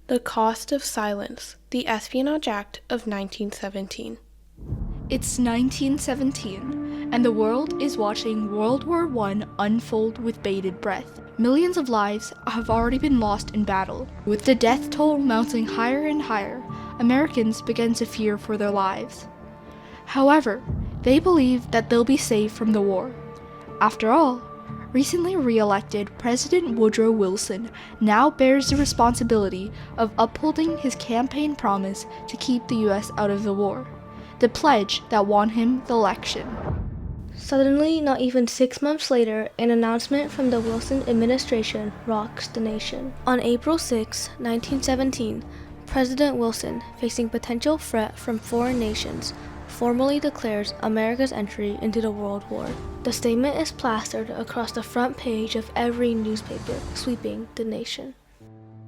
The Cost of Silence, the Espionage Act of 1917. It's 1917, and the world is watching World War I unfold with bated breath. Millions of lives have already been lost in battle. With the death toll mounting higher and higher, Americans begin to fear for their lives. However, they believe that they'll be safe from the war. After all, recently re-elected President Woodrow Wilson now bears the responsibility of upholding his campaign promise to keep the U.S. out of the war, the pledge that won him the election. Suddenly, not even 6 months later, an announcement from the Wilson administration rocks the nation. On April 6, 1917, President Wilson, facing potential threat from foreign nations, formally declares America's entry into the World War. The statement is plastered across the front page of every newspaper, sweeping the nation.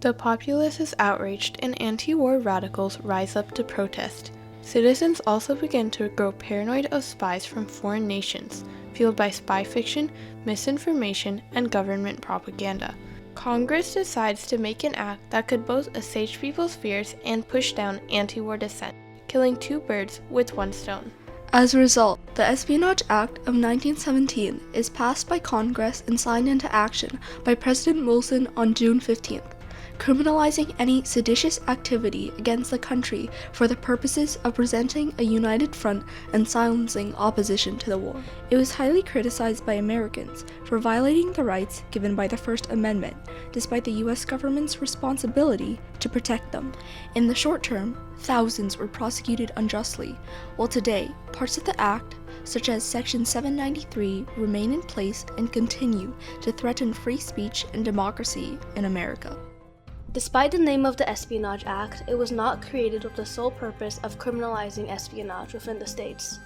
The populace is outraged and anti-war radicals rise up to protest. Citizens also begin to grow paranoid of spies from foreign nations, fueled by spy fiction, misinformation, and government propaganda. Congress decides to make an act that could both assuage people's fears and push down anti-war dissent, killing two birds with one stone. As a result, the Espionage Act of 1917 is passed by Congress and signed into action by President Wilson on June 15th, criminalizing any seditious activity against the country for the purposes of presenting a united front and silencing opposition to the war. It was highly criticized by Americans for violating the rights given by the First Amendment, despite the U.S. government's responsibility to protect them. In the short term, thousands were prosecuted unjustly, while today, parts of the act, such as Section 793, remain in place and continue to threaten free speech and democracy in America. Despite the name of the Espionage Act, it was not created with the sole purpose of criminalizing espionage within the states.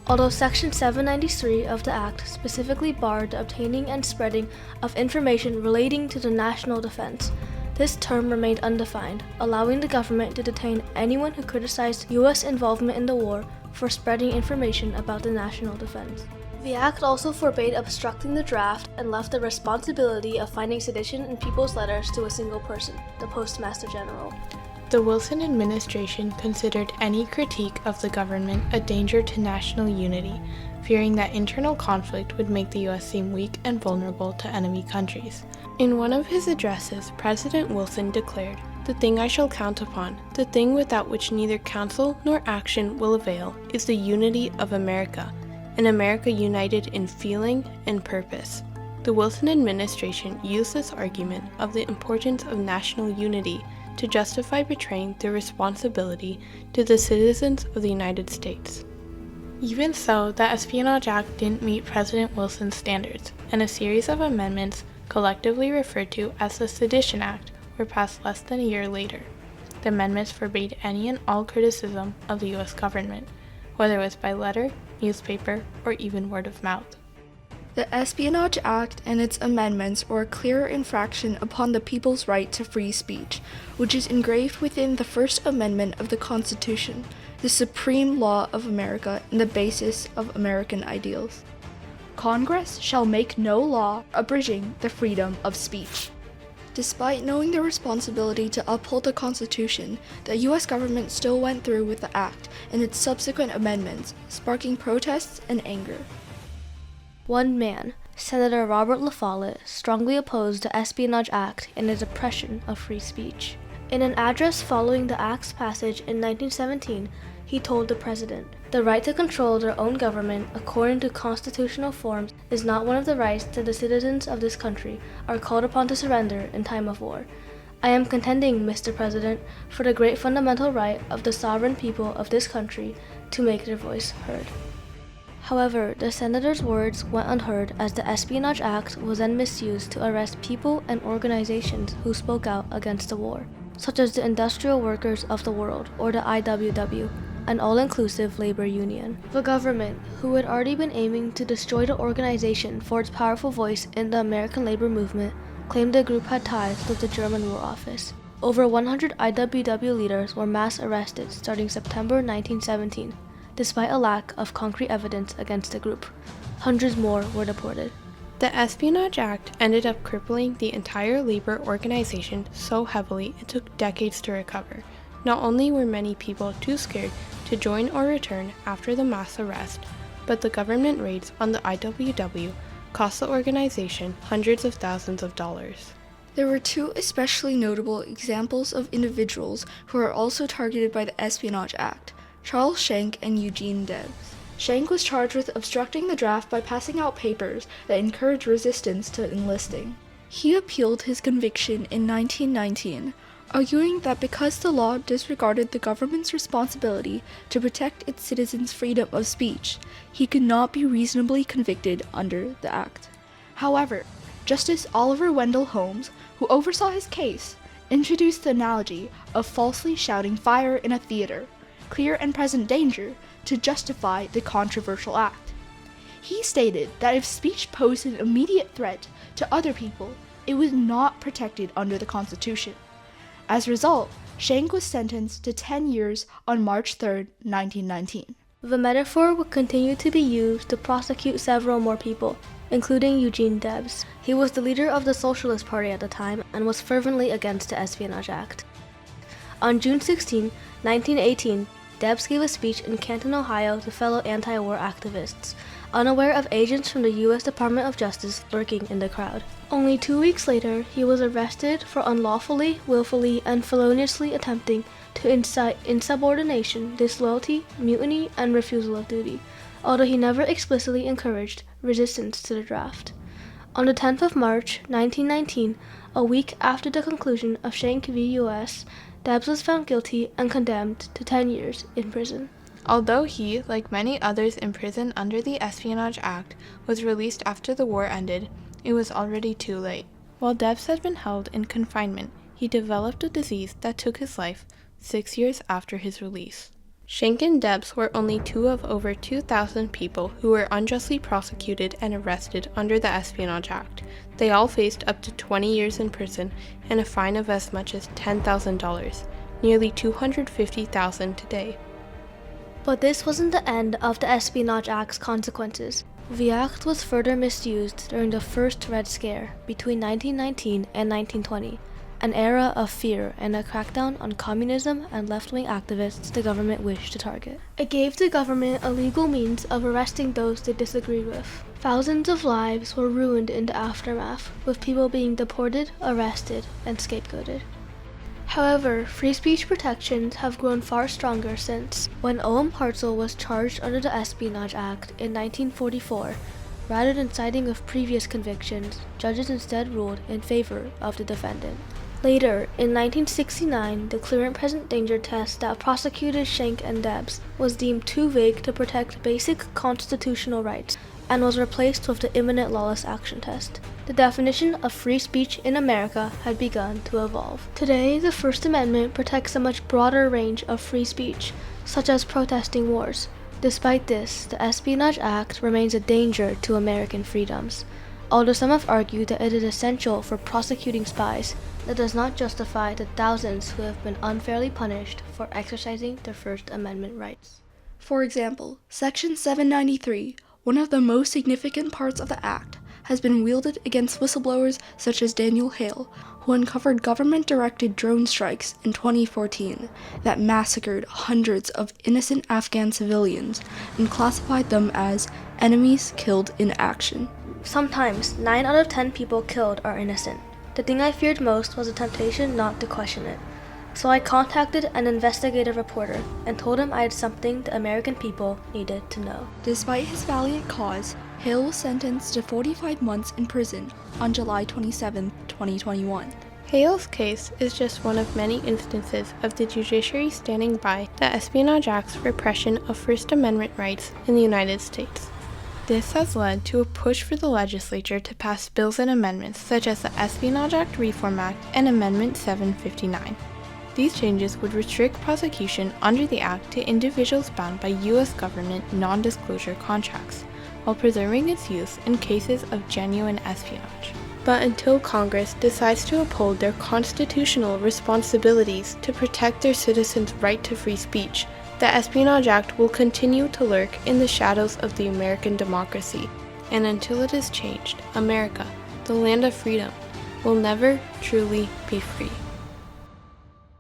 Although Section 793 of the Act specifically barred the obtaining and spreading of information relating to the national defense, this term remained undefined, allowing the government to detain anyone who criticized U.S. involvement in the war for spreading information about the national defense. The act also forbade obstructing the draft and left the responsibility of finding sedition in people's letters to a single person, the Postmaster General. The Wilson administration considered any critique of the government a danger to national unity, fearing that internal conflict would make the U.S. seem weak and vulnerable to enemy countries. In one of his addresses, President Wilson declared, "The thing I shall count upon, the thing without which neither counsel nor action will avail, is the unity of America, an America united in feeling and purpose." The Wilson administration used this argument of the importance of national unity to justify betraying their responsibility to the citizens of the United States. Even so, the Espionage Act didn't meet President Wilson's standards, and a series of amendments, collectively referred to as the Sedition Act, were passed less than a year later. The amendments forbade any and all criticism of the U.S. government, whether it was by letter, newspaper, or even word of mouth. The Espionage Act and its amendments were a clear infraction upon the people's right to free speech, which is engraved within the First Amendment of the Constitution, the supreme law of America and the basis of American ideals. Congress shall make no law abridging the freedom of speech. Despite knowing their responsibility to uphold the Constitution, the U.S. government still went through with the act and its subsequent amendments, sparking protests and anger. One man, Senator Robert La Follette, strongly opposed the Espionage Act and its oppression of free speech. In an address following the Act's passage in 1917, he told the president, "The right to control their own government according to constitutional forms is not one of the rights that the citizens of this country are called upon to surrender in time of war. I am contending, Mr. President, for the great fundamental right of the sovereign people of this country to make their voice heard." However, the senator's words went unheard as the Espionage Act was then misused to arrest people and organizations who spoke out against the war, such as the Industrial Workers of the World, or the IWW, an all-inclusive labor union. The government, who had already been aiming to destroy the organization for its powerful voice in the American labor movement, claimed the group had ties with the German War Office. Over 100 IWW leaders were mass arrested starting September 1917, despite a lack of concrete evidence against the group. Hundreds more were deported. The Espionage Act ended up crippling the entire labor organization so heavily it took decades to recover. Not only were many people too scared to join or return after the mass arrest, but the government raids on the IWW cost the organization hundreds of thousands of dollars. There were two especially notable examples of individuals who are also targeted by the Espionage Act: Charles Xiong and Eugene Debs. Xiong was charged with obstructing the draft by passing out papers that encouraged resistance to enlisting. He appealed his conviction in 1919, arguing that because the law disregarded the government's responsibility to protect its citizens' freedom of speech, he could not be reasonably convicted under the act. However, Justice Oliver Wendell Holmes, who oversaw his case, introduced the analogy of falsely shouting fire in a theater, clear and present danger, to justify the controversial act. He stated that if speech posed an immediate threat to other people, it was not protected under the Constitution. As a result, Xiong was sentenced to 10 years on March 3, 1919. The metaphor would continue to be used to prosecute several more people, including Eugene Debs. He was the leader of the Socialist Party at the time and was fervently against the Espionage Act. On June 16, 1918, Debs gave a speech in Canton, Ohio to fellow anti-war activists, unaware of agents from the U.S. Department of Justice lurking in the crowd. Only 2 weeks later, he was arrested for unlawfully, willfully, and feloniously attempting to incite insubordination, disloyalty, mutiny, and refusal of duty, although he never explicitly encouraged resistance to the draft. On the 10th of March, 1919, a week after the conclusion of Xiong v. U.S., Debs was found guilty and condemned to 10 years in prison. Although he, like many others imprisoned under the Espionage Act, was released after the war ended, it was already too late. While Debs had been held in confinement, he developed a disease that took his life 6 years after his release. Xiong and Debs were only two of over 2,000 people who were unjustly prosecuted and arrested under the Espionage Act. They all faced up to 20 years in prison and a fine of as much as $10,000, nearly $250,000 today. But this wasn't the end of the Espionage Act's consequences. The act was further misused during the first Red Scare between 1919 and 1920, an era of fear and a crackdown on communism and left-wing activists the government wished to target. It gave the government a legal means of arresting those they disagreed with. Thousands of lives were ruined in the aftermath, with people being deported, arrested, and scapegoated. However, free speech protections have grown far stronger since. When Owen Partzell was charged under the Espionage Act in 1944, rather than siding with previous convictions, judges instead ruled in favor of the defendant. Later, in 1969, the clear and present danger test that prosecuted Xiong and Debs was deemed too vague to protect basic constitutional rights and was replaced with the imminent lawless action test. The definition of free speech in America had begun to evolve. Today, the First Amendment protects a much broader range of free speech, such as protesting wars. Despite this, the Espionage Act remains a danger to American freedoms. Although some have argued that it is essential for prosecuting spies, that does not justify the thousands who have been unfairly punished for exercising their First Amendment rights. For example, Section 793, one of the most significant parts of the Act, has been wielded against whistleblowers such as Daniel Hale, who uncovered government-directed drone strikes in 2014 that massacred hundreds of innocent Afghan civilians and classified them as enemies killed in action. Sometimes, 9 out of 10 people killed are innocent. The thing I feared most was the temptation not to question it. So I contacted an investigative reporter and told him I had something the American people needed to know. Despite his valiant cause, Hale was sentenced to 45 months in prison on July 27, 2021. Hale's case is just one of many instances of the judiciary standing by the Espionage Act's repression of First Amendment rights in the United States. This has led to a push for the legislature to pass bills and amendments such as the Espionage Act Reform Act and Amendment 759. These changes would restrict prosecution under the Act to individuals bound by U.S. government non-disclosure contracts, while preserving its use in cases of genuine espionage. But until Congress decides to uphold their constitutional responsibilities to protect their citizens' right to free speech, the Espionage Act will continue to lurk in the shadows of the American democracy, and until it is changed, America, the land of freedom, will never truly be free.